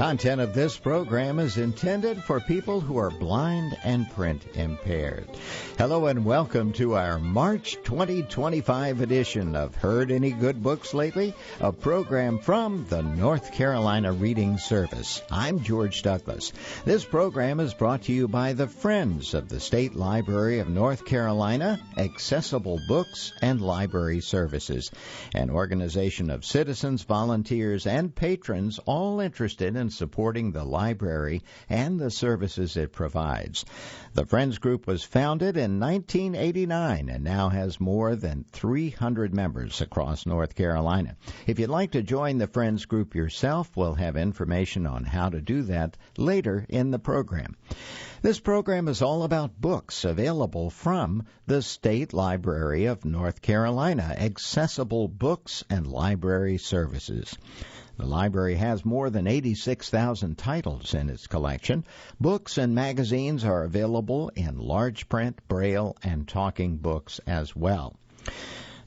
content of this program is intended for people who are blind and print impaired. Hello and welcome to our March 2025 edition of Heard Any Good Books Lately, a program from the North Carolina Reading Service. I'm George Douglas. This program is brought to you by the Friends of the State Library of North Carolina, Accessible Books and Library Services, an organization of citizens, volunteers, and patrons all interested in supporting the library and the services it provides. The Friends Group was founded in 1989 and now has more than 300 members across North Carolina. If you'd like to join the Friends Group yourself, we'll have information on how to do that later in the program. This program is all about books available from the State Library of North Carolina, Accessible Books and Library Services. The library has more than 86,000 titles in its collection. Books and magazines are available in large print, braille, and talking books as well.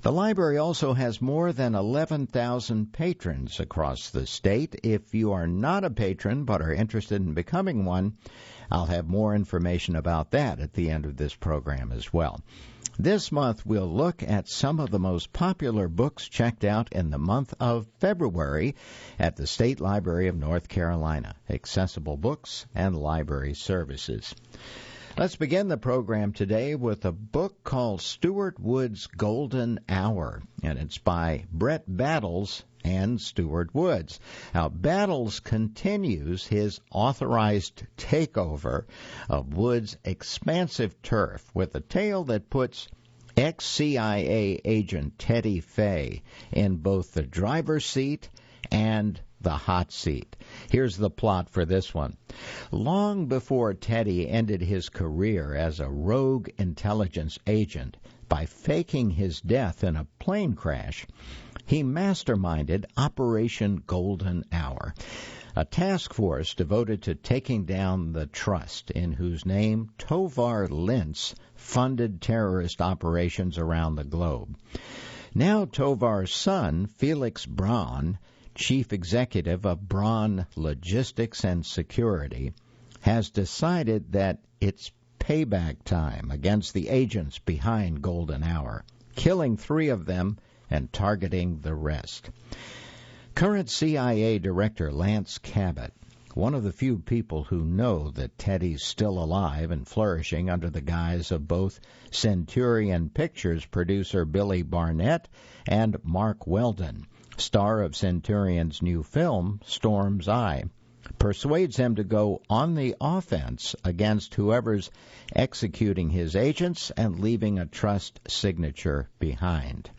The library also has more than 11,000 patrons across the state. If you are not a patron but are interested in becoming one, I'll have more information about that at the end of this program as well. This month, we'll look at some of the most popular books checked out in the month of February at the State Library of North Carolina, Accessible Books and Library Services. Let's begin the program today with a book called Stuart Woods Golden Hour, and it's by Brett Battles and Stuart Woods. Now, Battles continues his authorized takeover of Woods' expansive turf with a tale that puts ex-CIA agent Teddy Fay in both the driver's seat and the hot seat. Here's the plot for this one. Long before Teddy ended his career as a rogue intelligence agent by faking his death in a plane crash, he masterminded Operation Golden Hour, a task force devoted to taking down the trust in whose name Tovar Lintz funded terrorist operations around the globe. Now Tovar's son, Felix Braun, chief executive of Braun Logistics and Security, has decided that it's payback time against the agents behind Golden Hour, killing 3 of them and targeting the rest. Current CIA Director Lance Cabot, one of the few people who know that Teddy's still alive and flourishing under the guise of both Centurion Pictures producer Billy Barnett and Mark Weldon, star of Centurion's new film, Storm's Eye, persuades him to go on the offense against whoever's executing his agents and leaving a trust signature behind.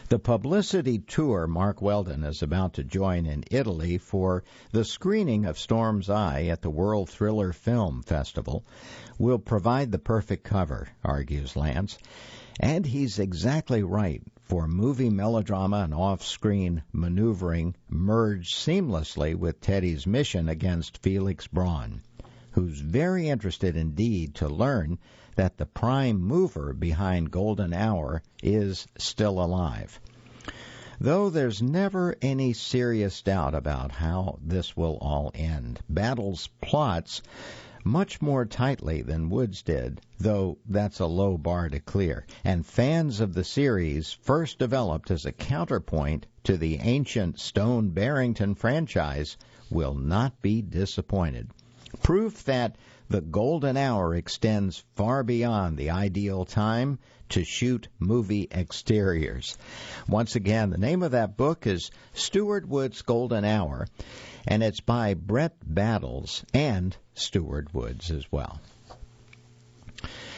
The publicity tour Mark Weldon is about to join in Italy for the screening of Storm's Eye at the World Thriller Film Festival will provide the perfect cover, argues Lance. And he's exactly right, for movie melodrama and off-screen maneuvering merge seamlessly with Teddy's mission against Felix Braun, who's very interested indeed to learn that the prime mover behind Golden Hour is still alive. Though there's never any serious doubt about how this will all end, Battles plots much more tightly than Woods did, though that's a low bar to clear, and fans of the series, first developed as a counterpoint to the ancient Stone Barrington franchise, will not be disappointed. Proof that the Golden Hour extends far beyond the ideal time to shoot movie exteriors. Once again, the name of that book is Stuart Woods Golden Hour, and it's by Brett Battles and Stuart Woods as well.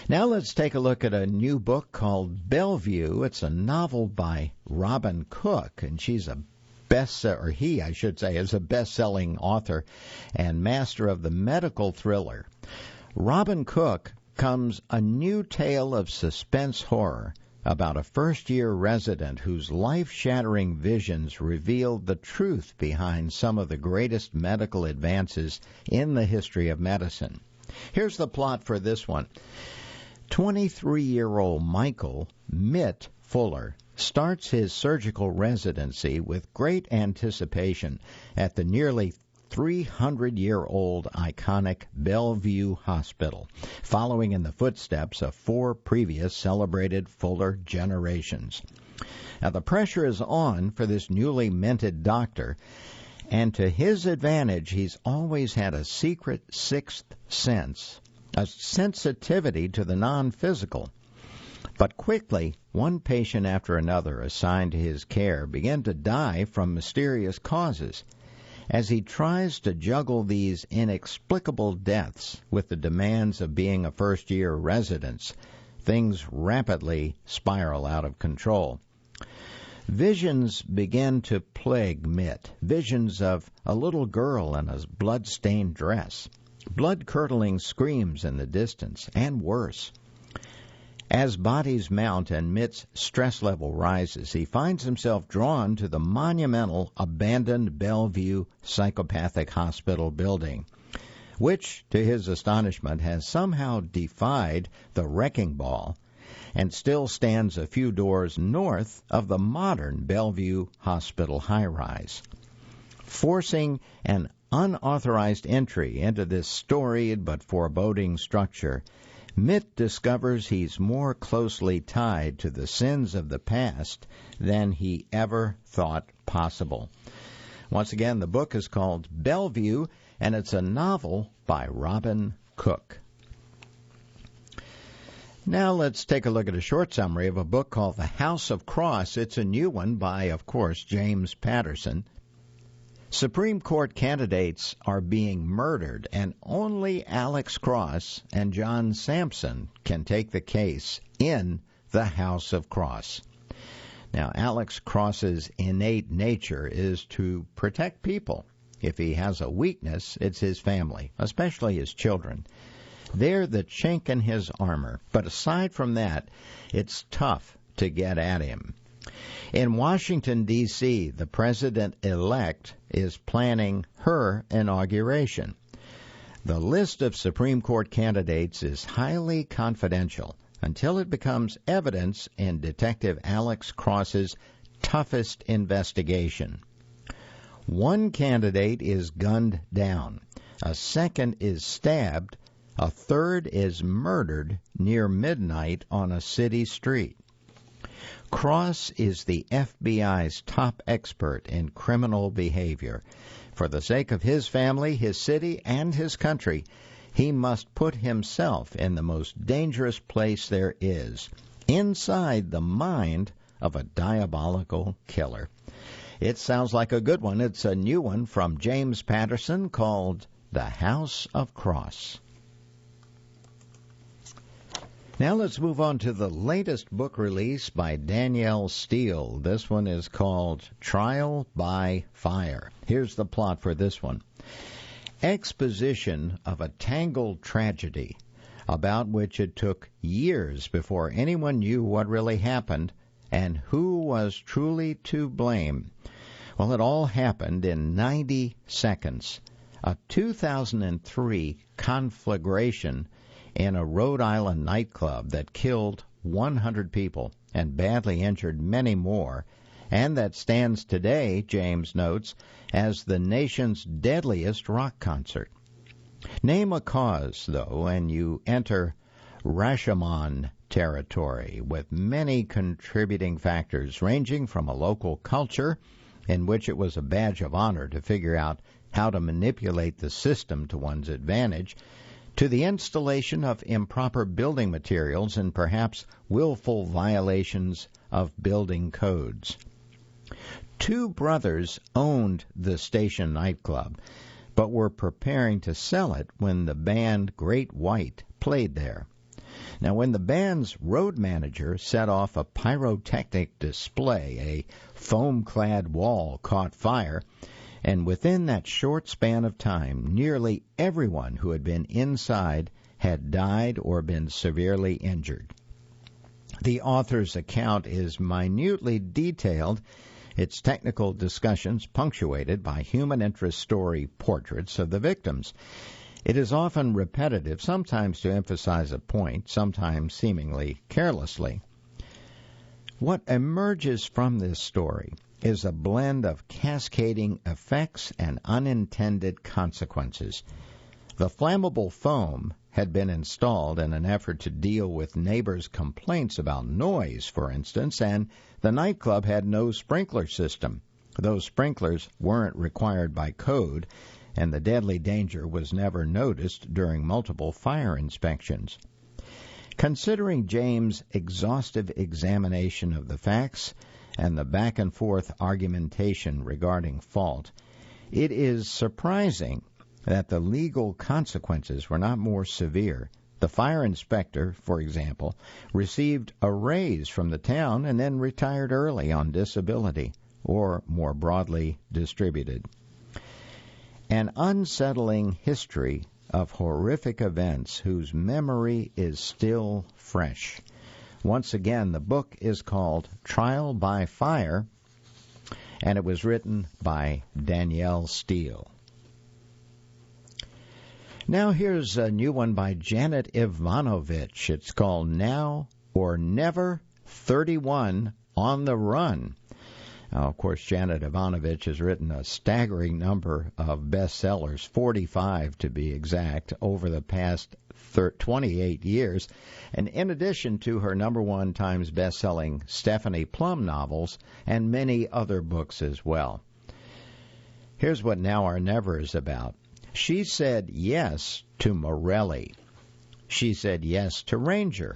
Now let's take a look at a new book called Bellevue. It's a novel by Robin Cook, and she's a he, I should say, is a best-selling author and master of the medical thriller. Robin Cook comes a new tale of suspense horror about a first-year resident whose life-shattering visions revealed the truth behind some of the greatest medical advances in the history of medicine. Here's the plot for this one. 23-year-old Michael Mitt Fuller starts his surgical residency with great anticipation at the nearly 300-year-old iconic Bellevue Hospital, following in the footsteps of 4 previous celebrated Fuller generations. Now, the pressure is on for this newly minted doctor, and to his advantage, he's always had a secret sixth sense, a sensitivity to the non-physical. But quickly, one patient after another assigned to his care began to die from mysterious causes. As he tries to juggle these inexplicable deaths with the demands of being a first-year resident, things rapidly spiral out of control. Visions began to plague Mitt, visions of a little girl in a blood-stained dress, blood-curdling screams in the distance, and worse. As bodies mount and Mitt's stress level rises, he finds himself drawn to the monumental abandoned Bellevue Psychopathic Hospital building, which, to his astonishment, has somehow defied the wrecking ball and still stands a few doors north of the modern Bellevue Hospital high-rise. Forcing an unauthorized entry into this storied but foreboding structure, Mitt discovers he's more closely tied to the sins of the past than he ever thought possible. Once again, the book is called Bellevue, and it's a novel by Robin Cook. Now let's take a look at a short summary of a book called The House of Cross. It's a new one by, of course, James Patterson. Supreme Court candidates are being murdered, and only Alex Cross and John Sampson can take the case in the House of Cross. Now, Alex Cross's innate nature is to protect people. If he has a weakness, it's his family, especially his children. They're the chink in his armor, but aside from that, it's tough to get at him. In Washington, D.C., the president-elect is planning her inauguration. The list of Supreme Court candidates is highly confidential until it becomes evidence in Detective Alex Cross's toughest investigation. One candidate is gunned down, a second is stabbed, a third is murdered near midnight on a city street. Cross is the FBI's top expert in criminal behavior. For the sake of his family, his city, and his country, he must put himself in the most dangerous place there is, inside the mind of a diabolical killer. It sounds like a good one. It's a new one from James Patterson called The House of Cross. Now let's move on to the latest book release by Danielle Steele. This one is called Trial by Fire. Here's the plot for this one. Exposition of a tangled tragedy about which it took years before anyone knew what really happened and who was truly to blame. Well, it all happened in 90 seconds. A 2003 conflagration in a Rhode Island nightclub that killed 100 people and badly injured many more, and that stands today, James notes, as the nation's deadliest rock concert. Name a cause, though, and you enter Rashomon territory, with many contributing factors ranging from a local culture in which it was a badge of honor to figure out how to manipulate the system to one's advantage, to the installation of improper building materials and perhaps willful violations of building codes. 2 brothers owned the station nightclub, but were preparing to sell it when the band Great White played there. Now, when the band's road manager set off a pyrotechnic display, a foam-clad wall caught fire, and within that short span of time, nearly everyone who had been inside had died or been severely injured. The author's account is minutely detailed, its technical discussions punctuated by human interest story portraits of the victims. It is often repetitive, sometimes to emphasize a point, sometimes seemingly carelessly. What emerges from this story is a blend of cascading effects and unintended consequences. The flammable foam had been installed in an effort to deal with neighbors' complaints about noise, for instance, and the nightclub had no sprinkler system. Those sprinklers weren't required by code, and the deadly danger was never noticed during multiple fire inspections. Considering James' exhaustive examination of the facts and the back-and-forth argumentation regarding fault, it is surprising that the legal consequences were not more severe. The fire inspector, for example, received a raise from the town and then retired early on disability, or more broadly distributed. An unsettling history of horrific events whose memory is still fresh. Once again, the book is called Trial by Fire, and it was written by Danielle Steele. Now here's a new one by Janet Ivanovich. It's called Now or Never, 31 on the Run. Now, of course, Janet Ivanovich has written a staggering number of bestsellers, 45 to be exact, over the past 28 years. And in addition to her #1 Times best-selling Stephanie Plum novels and many other books as well. Here's what Now or Never is about. She said yes to Morelli. She said yes to Ranger.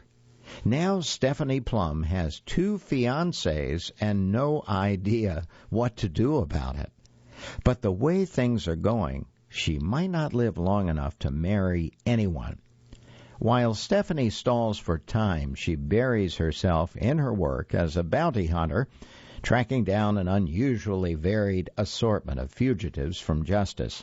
Now Stephanie Plum has 2 fiancés and no idea what to do about it. But the way things are going, she might not live long enough to marry anyone. While Stephanie stalls for time, she buries herself in her work as a bounty hunter, tracking down an unusually varied assortment of fugitives from justice.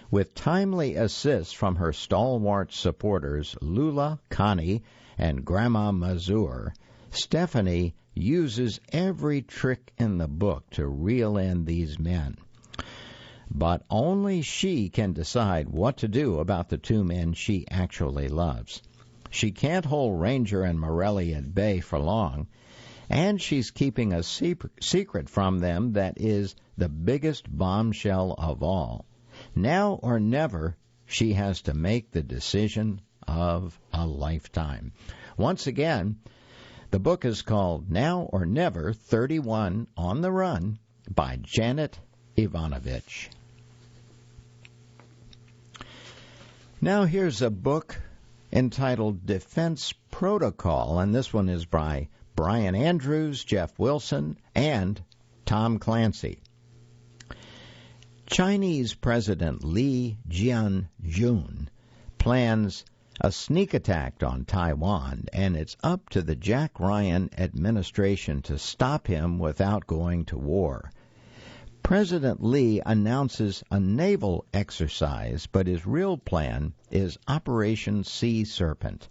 With timely assists from her stalwart supporters, Lula, Connie, and Grandma Mazur, Stephanie uses every trick in the book to reel in these men. But only she can decide what to do about the 2 men she actually loves. She can't hold Ranger and Morelli at bay for long, and she's keeping a secret from them that is the biggest bombshell of all. Now or never, she has to make the decision of a lifetime. Once again, the book is called Now or Never, 31 on the Run by Janet Ivanovich. Now here's a book entitled Defense Protocol, and this one is by Brian Andrews, Jeff Wilson, and Tom Clancy. Chinese President Lee Jian-jun plans a sneak attack on Taiwan, and it's up to the Jack Ryan administration to stop him without going to war. President Lee announces a naval exercise, but his real plan is Operation Sea Serpent,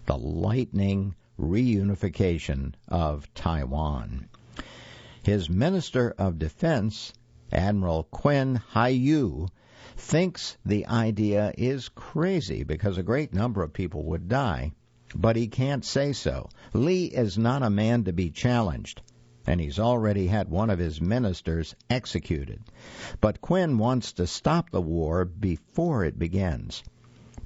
the lightning reunification of Taiwan. His Minister of Defense, Admiral Quinn Hai-yu, thinks the idea is crazy because a great number of people would die, but he can't say so. Lee is not a man to be challenged, and he's already had one of his ministers executed. But Quinn wants to stop the war before it begins.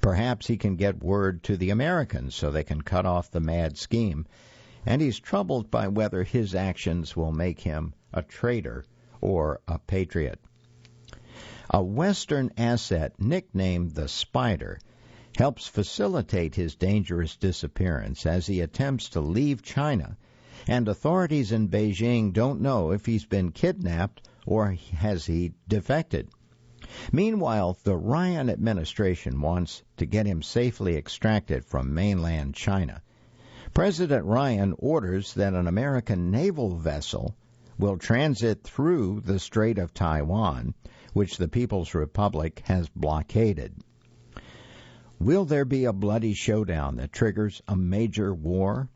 Perhaps he can get word to the Americans so they can cut off the mad scheme, and he's troubled by whether his actions will make him a traitor or a patriot. A Western asset nicknamed the Spider helps facilitate his dangerous disappearance as he attempts to leave China, and authorities in Beijing don't know if he's been kidnapped or has he defected. Meanwhile, the Ryan administration wants to get him safely extracted from mainland China. President Ryan orders that an American naval vessel will transit through the Strait of Taiwan, which the People's Republic has blockaded. Will there be a bloody showdown that triggers a major war?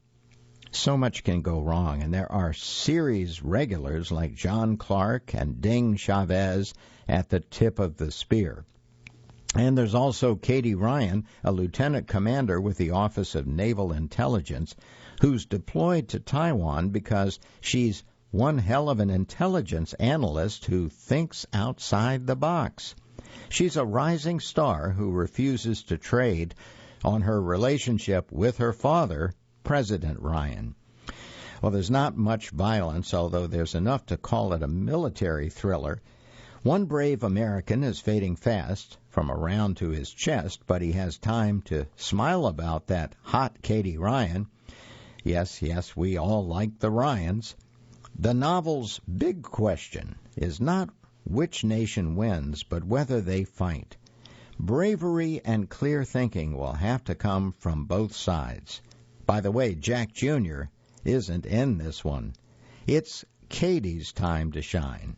So much can go wrong, and there are series regulars like John Clark and Ding Chavez at the tip of the spear. And there's also Katie Ryan, a lieutenant commander with the Office of Naval Intelligence, who's deployed to Taiwan because she's one hell of an intelligence analyst who thinks outside the box. She's a rising star who refuses to trade on her relationship with her father, President Ryan. Well, there's not much violence, although there's enough to call it a military thriller. One brave American is fading fast from around to his chest, but he has time to smile about that hot Katie Ryan. Yes, we all like the Ryans. The novel's big question is not which nation wins, but whether they fight. Bravery and clear thinking will have to come from both sides. By the way, Jack Jr. isn't in this one. It's Katie's time to shine.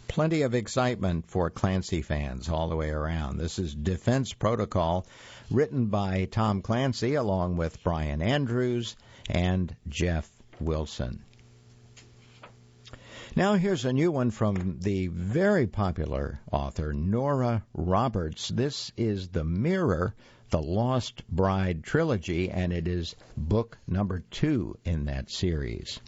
Plenty of excitement for Clancy fans all the way around. This is Defense Protocol, written by Tom Clancy along with Brian Andrews and Jeff Wilson. Now here's a new one from the very popular author Nora Roberts. This is The Mirror, the Lost Bride trilogy, and it is book number 2 in that series.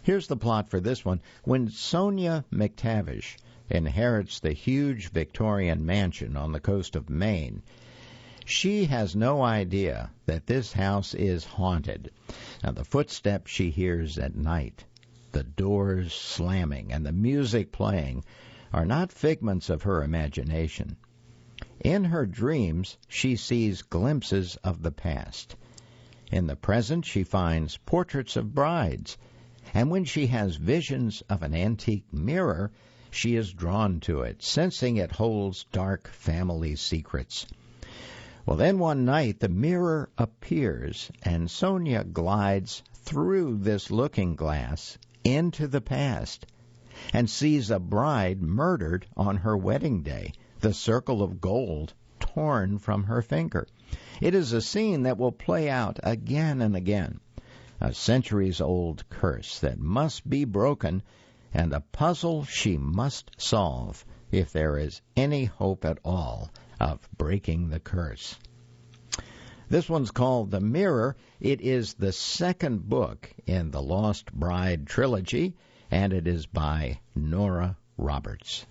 Here's the plot for this one. When Sonia McTavish inherits the huge Victorian mansion on the coast of Maine, she has no idea that this house is haunted. Now, the footsteps she hears at night, the doors slamming, and the music playing are not figments of her imagination. In her dreams, she sees glimpses of the past. In the present, she finds portraits of brides. And when she has visions of an antique mirror, she is drawn to it, sensing it holds dark family secrets. Well, then one night the mirror appears, and Sonia glides through this looking glass into the past and sees a bride murdered on her wedding day, the circle of gold torn from her finger. It is a scene that will play out again and again. A centuries-old curse that must be broken, and a puzzle she must solve if there is any hope at all of breaking the curse. This one's called The Mirror. It is the second book in the Lost Bride trilogy, and it is by Nora Roberts.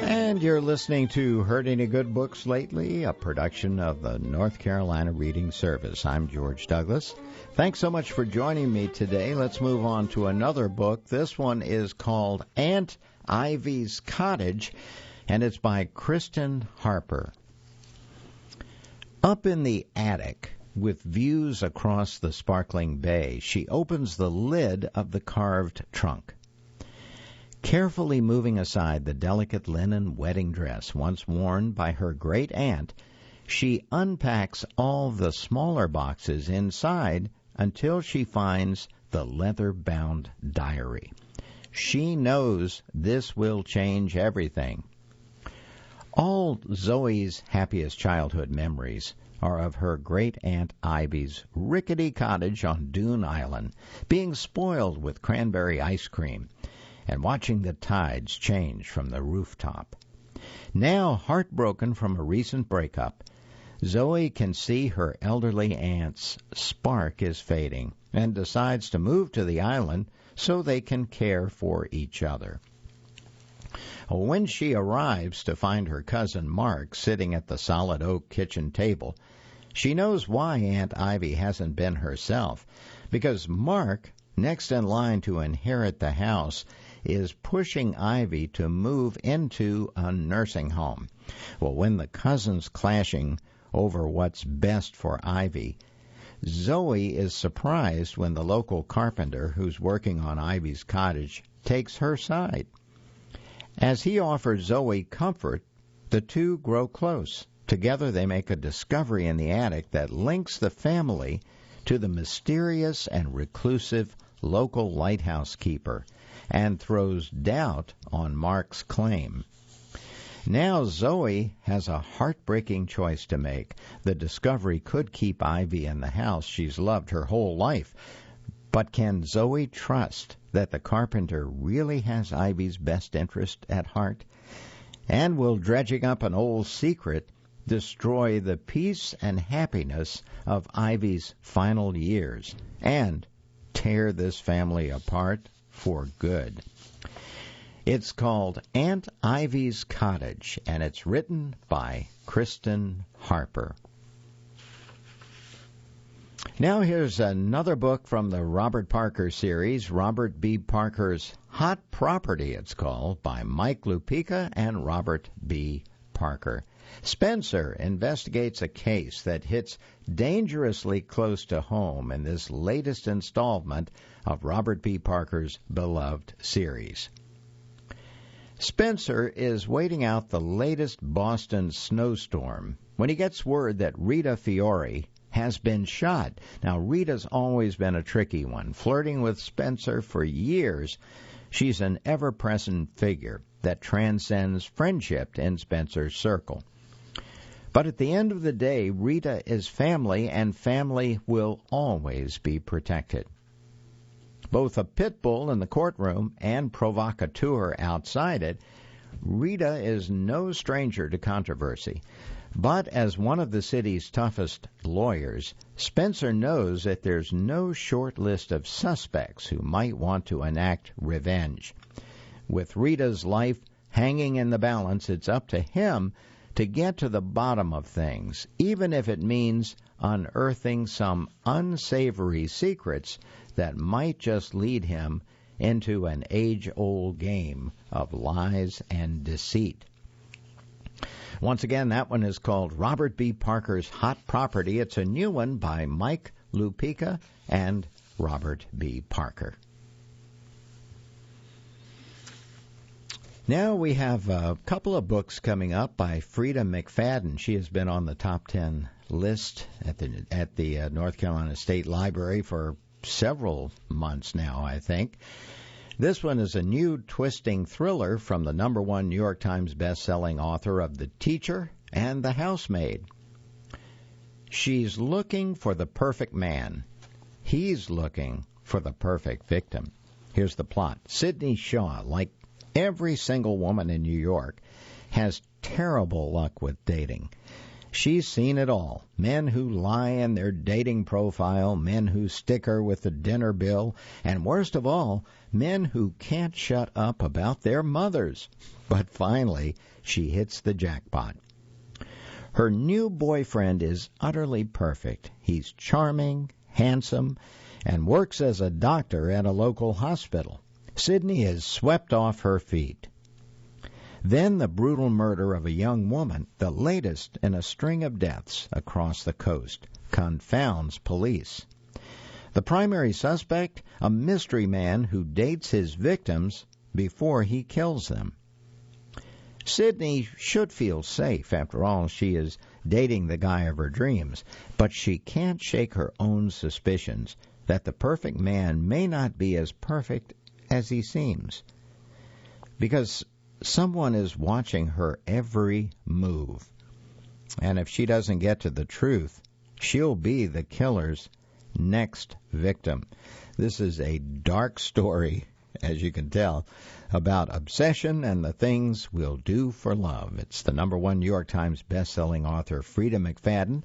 And you're listening to Heard Any Good Books Lately, a production of the North Carolina Reading Service. I'm George Douglas. Thanks so much for joining me today. Let's move on to another book. This one is called Aunt Ivy's Cottage, and it's by Kristen Harper. Up in the attic, with views across the sparkling bay, she opens the lid of the carved trunk. Carefully moving aside the delicate linen wedding dress once worn by her great-aunt, she unpacks all the smaller boxes inside until she finds the leather-bound diary. She knows this will change everything. All Zoe's happiest childhood memories are of her great-aunt Ivy's rickety cottage on Dune Island, being spoiled with cranberry ice cream, and watching the tides change from the rooftop. Now, heartbroken from a recent breakup, Zoe can see her elderly aunt's spark is fading and decides to move to the island so they can care for each other. When she arrives to find her cousin Mark sitting at the solid oak kitchen table, she knows why Aunt Ivy hasn't been herself, because Mark, next in line to inherit the house, is pushing Ivy to move into a nursing home. Well, when the cousins clashing over what's best for Ivy, Zoe is surprised when the local carpenter who's working on Ivy's cottage takes her side. As he offers Zoe comfort, the two grow close. Together they make a discovery in the attic that links the family to the mysterious and reclusive local lighthouse keeper, and throws doubt on Mark's claim. Now Zoe has a heartbreaking choice to make. The discovery could keep Ivy in the house she's loved her whole life. But can Zoe trust that the carpenter really has Ivy's best interest at heart? And will dredging up an old secret destroy the peace and happiness of Ivy's final years and tear this family apart for good. It's called Aunt Ivy's Cottage, and it's written by Kristen Harper. Now here's another book from the Robert Parker series, Robert B. Parker's Hot Property, it's called, by Mike Lupica and Robert B. Parker. Spencer investigates a case that hits dangerously close to home in this latest installment of Robert B. Parker's beloved series. Spencer is waiting out the latest Boston snowstorm when he gets word that Rita Fiore has been shot. Now, Rita's always been a tricky one. Flirting with Spencer for years, she's an ever-present figure that transcends friendship in Spencer's circle. But at the end of the day, Rita is family, and family will always be protected. Both a pit bull in the courtroom and provocateur outside it, Rita is no stranger to controversy. But as one of the city's toughest lawyers, Spencer knows that there's no short list of suspects who might want to enact revenge. With Rita's life hanging in the balance, it's up to him to get to the bottom of things, even if it means unearthing some unsavory secrets that might just lead him into an age-old game of lies and deceit. Once again, that one is called Robert B. Parker's Hot Property. It's a new one by Mike Lupica and Robert B. Parker. Now we have a couple of books coming up by Frida McFadden. She has been on the top 10 list at the North Carolina State Library for several months now, I think. This one is a new twisting thriller from the #1 New York Times best-selling author of The Teacher and The Housemaid. She's looking for the perfect man. He's looking for the perfect victim. Here's the plot. Sidney Shaw, like every single woman in New York, has terrible luck with dating. She's seen it all. Men who lie in their dating profile, men who stick her with the dinner bill, and worst of all, men who can't shut up about their mothers. But finally, she hits the jackpot. Her new boyfriend is utterly perfect. He's charming, handsome, and works as a doctor at a local hospital. Sidney is swept off her feet. Then the brutal murder of a young woman, the latest in a string of deaths across the coast, confounds police. The primary suspect, a mystery man who dates his victims before he kills them. Sidney should feel safe. After all, she is dating the guy of her dreams. But she can't shake her own suspicions that the perfect man may not be as perfect as he seems. Because someone is watching her every move. And if she doesn't get to the truth, she'll be the killer's next victim. This is a dark story, as you can tell, about obsession and the things we'll do for love. It's the #1 New York Times best-selling author Frida McFadden,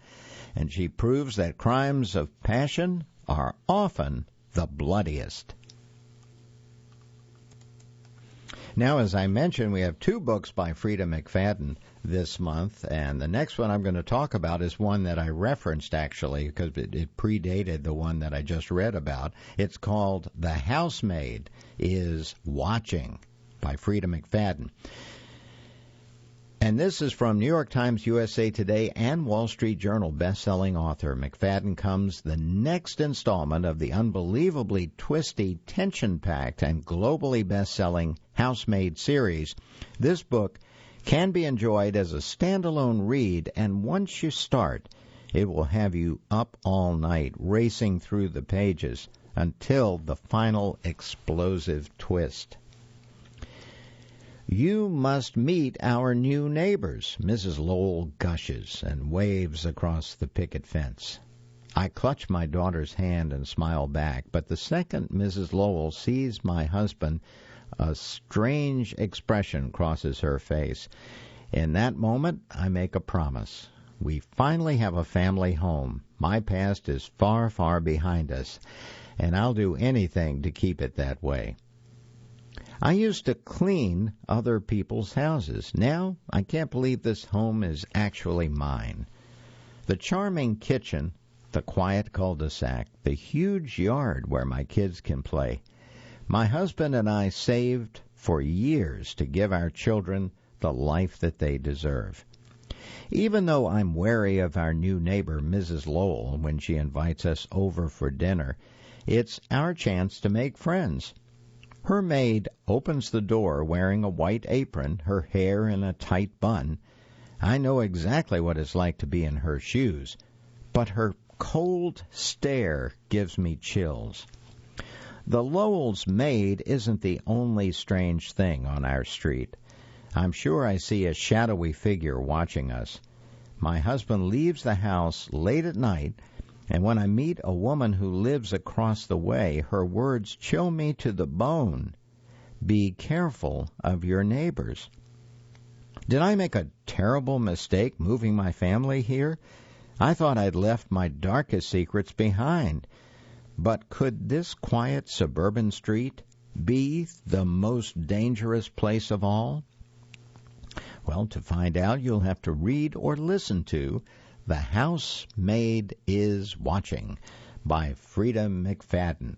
and she proves that crimes of passion are often the bloodiest. Now, as I mentioned, we have two books by Frida McFadden this month, and the next one I'm going to talk about is one that I referenced, actually, because it predated the one that I just read about. It's called The Housemaid is Watching by Frida McFadden. And this is from New York Times, USA Today, and Wall Street Journal best-selling author. McFadden comes the next installment of the unbelievably twisty, tension-packed, and globally best-selling Housemaid series. This book can be enjoyed as a standalone read, and once you start, it will have you up all night, racing through the pages until the final explosive twist. "You must meet our new neighbors," Mrs. Lowell gushes and waves across the picket fence. I clutch my daughter's hand and smile back, but the second Mrs. Lowell sees my husband, a strange expression crosses her face. In that moment, I make a promise. We finally have a family home. My past is far, far behind us, and I'll do anything to keep it that way. I used to clean other people's houses. Now, I can't believe this home is actually mine. The charming kitchen, the quiet cul-de-sac, the huge yard where my kids can play. My husband and I saved for years to give our children the life that they deserve. Even though I'm wary of our new neighbor, Mrs. Lowell, when she invites us over for dinner, it's our chance to make friends. Her maid opens the door wearing a white apron, her hair in a tight bun. I know exactly what it's like to be in her shoes, but her cold stare gives me chills. The Lowell's maid isn't the only strange thing on our street. I'm sure I see a shadowy figure watching us. My husband leaves the house late at night, and when I meet a woman who lives across the way, her words chill me to the bone. Be careful of your neighbors. Did I make a terrible mistake moving my family here? I thought I'd left my darkest secrets behind. But could this quiet suburban street be the most dangerous place of all? Well, to find out, you'll have to read or listen to The Housemaid is Watching by Frida McFadden.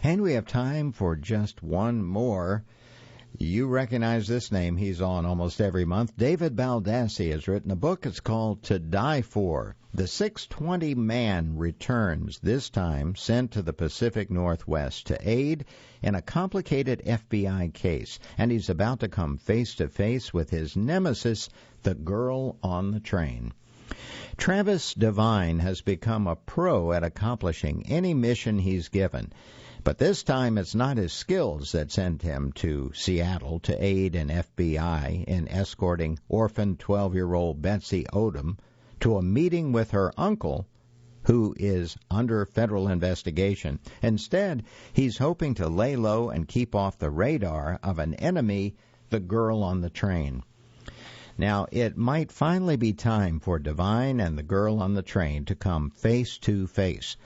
And we have time for just one more. You recognize this name. He's on almost every month. David Baldassi has written a book. It's called To Die For. The 620 man returns, this time sent to the Pacific Northwest to aid in a complicated FBI case, and he's about to come face to face with his nemesis, the girl on the train. Travis Devine has become a pro at accomplishing any mission he's given. But this time it's not his skills that sent him to Seattle to aid an FBI in escorting orphan 12-year-old Betsy Odom to a meeting with her uncle, who is under federal investigation. Instead, he's hoping to lay low and keep off the radar of an enemy, the girl on the train. Now, it might finally be time for Devine and the girl on the train to come face to face.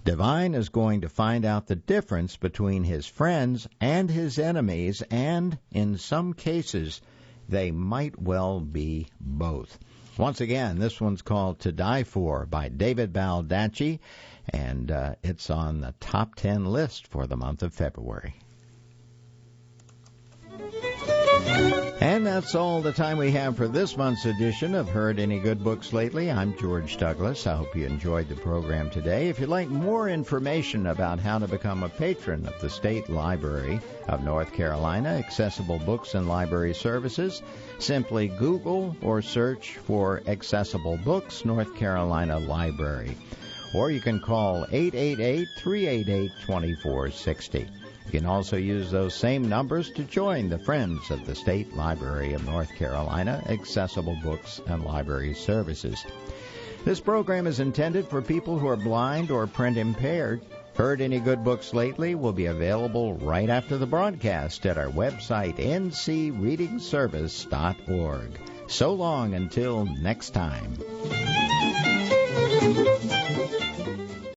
Devine is going to find out the difference between his friends and his enemies, and in some cases, they might well be both. Once again, this one's called To Die For by David Baldacci, and it's on the top 10 list for the month of February. And that's all the time we have for this month's edition of Heard Any Good Books Lately. I'm George Douglas. I hope you enjoyed the program today. If you'd like more information about how to become a patron of the State Library of North Carolina, Accessible Books and Library Services, simply Google or search for Accessible Books North Carolina Library. Or you can call 888-388-2460. You can also use those same numbers to join the Friends of the State Library of North Carolina, Accessible Books and Library Services. This program is intended for people who are blind or print impaired. Heard Any Good Books Lately will be available right after the broadcast at our website, ncreadingservice.org. So long until next time.